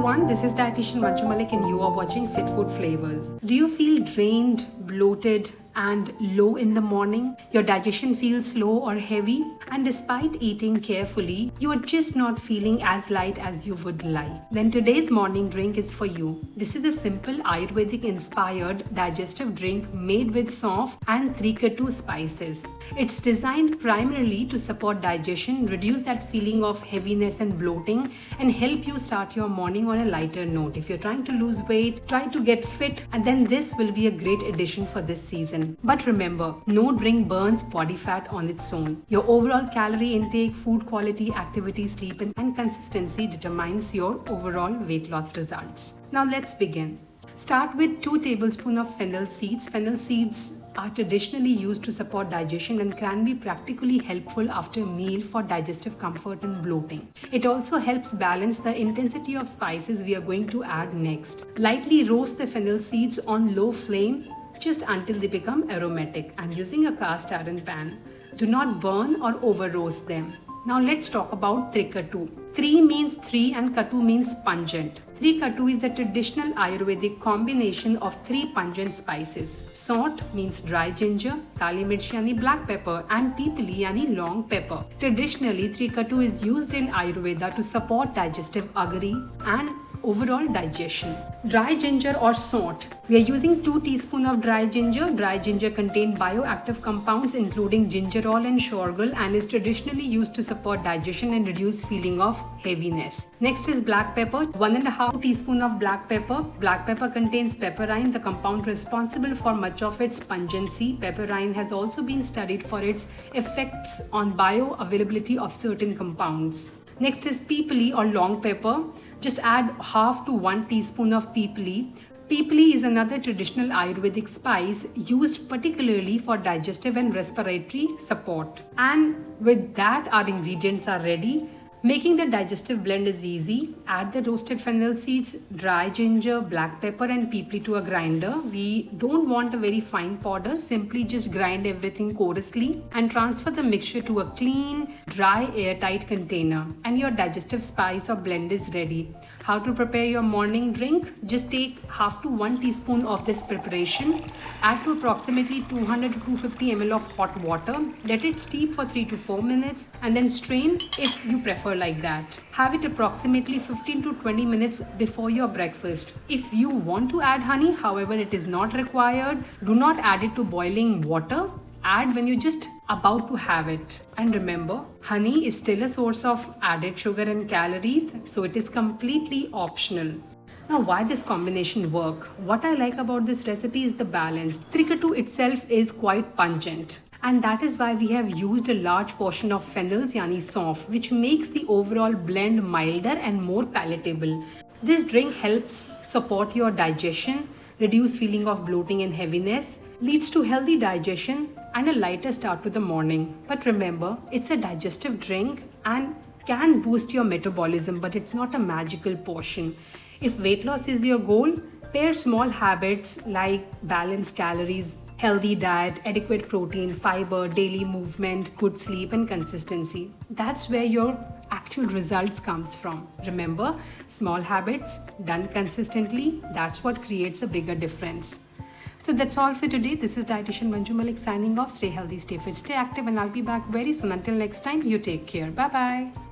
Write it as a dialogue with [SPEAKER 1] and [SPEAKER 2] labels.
[SPEAKER 1] everyone, this is Dietitian Malik and you are watching Fit Food Flavors. Do you feel drained, bloated and low in the morning? Your digestion feels slow or heavy, and despite eating carefully, you are just not feeling as light as you would like? Then today's morning drink is for you. This is a simple Ayurvedic inspired digestive drink made with Saunf and Trikatu spices. It's designed primarily to support digestion, reduce that feeling of heaviness and bloating, and help you start your morning on a lighter note. If you're trying to lose weight, try to get fit, and then this will be a great addition for this season. But remember, no drink burns body fat on its own. Your overall calorie intake, food quality, activity, sleep, and consistency determines your overall weight loss results. Now let's begin. Start with 2 tablespoons of fennel seeds. Fennel seeds are traditionally used to support digestion and can be practically helpful after a meal for digestive comfort and bloating. It also helps balance the intensity of spices we are going to add next. Lightly roast the fennel seeds on low flame just until they become aromatic. I'm using a cast iron pan. Do not burn or over roast them. Now let's talk about Trikatu. Tri means 3 and Katu means pungent. Trikatu is the traditional Ayurvedic combination of 3 pungent spices. Saunf means dry ginger, kali mirch yani black pepper, and pippali yani long pepper. Traditionally, Trikatu is used in Ayurveda to support digestive augury and overall digestion. Dry ginger or saunf. We are using 2 teaspoons of dry ginger. Dry ginger contains bioactive compounds including gingerol and shorgul and is traditionally used to support digestion and reduce feeling of heaviness. Next is black pepper. 1.5 teaspoons of black pepper. Black pepper contains pepperine, the compound responsible for much of its pungency. Pepperine has also been studied for its effects on bioavailability of certain compounds. Next is pippali or long pepper. Just add half to 1 teaspoon of pippali. Pippali is another traditional Ayurvedic spice used particularly for digestive and respiratory support. And with that, our ingredients are ready. Making the digestive blend is easy. Add the roasted fennel seeds, dry ginger, black pepper and pippali to a grinder. We don't want a very fine powder. Simply just grind everything coarsely and transfer the mixture to a clean, dry, airtight container. And your digestive spice or blend is ready. How to prepare your morning drink? Just take half to 1 teaspoon of this preparation. Add to approximately 200 to 250 ml of hot water. Let it steep for 3 to 4 minutes and then strain if you prefer like that. Have it approximately 15 to 20 minutes before your breakfast. If you want to add honey, however, it is not required. Do not add it to boiling water. Add when you're just about to have it. And remember, honey is still a source of added sugar and calories, so it is completely optional. Now, why this combination work? What I like about this recipe is the balance. Trikatu itself is quite pungent, and that is why we have used a large portion of fennels yani saunf, which makes the overall blend milder and more palatable. This drink helps support your digestion, reduce feeling of bloating and heaviness, leads to healthy digestion and a lighter start to the morning. But remember, it's a digestive drink and can boost your metabolism, but it's not a magical potion. If weight loss is your goal, pair small habits like balanced calories, healthy diet, adequate protein, fiber, daily movement, good sleep and consistency. That's where your actual results comes from. Remember, small habits done consistently, that's what creates a bigger difference. So that's all for today. This is Dietitian Malik signing off. Stay healthy, stay fit, stay active, and I'll be back very soon. Until next time, you take care. Bye-bye.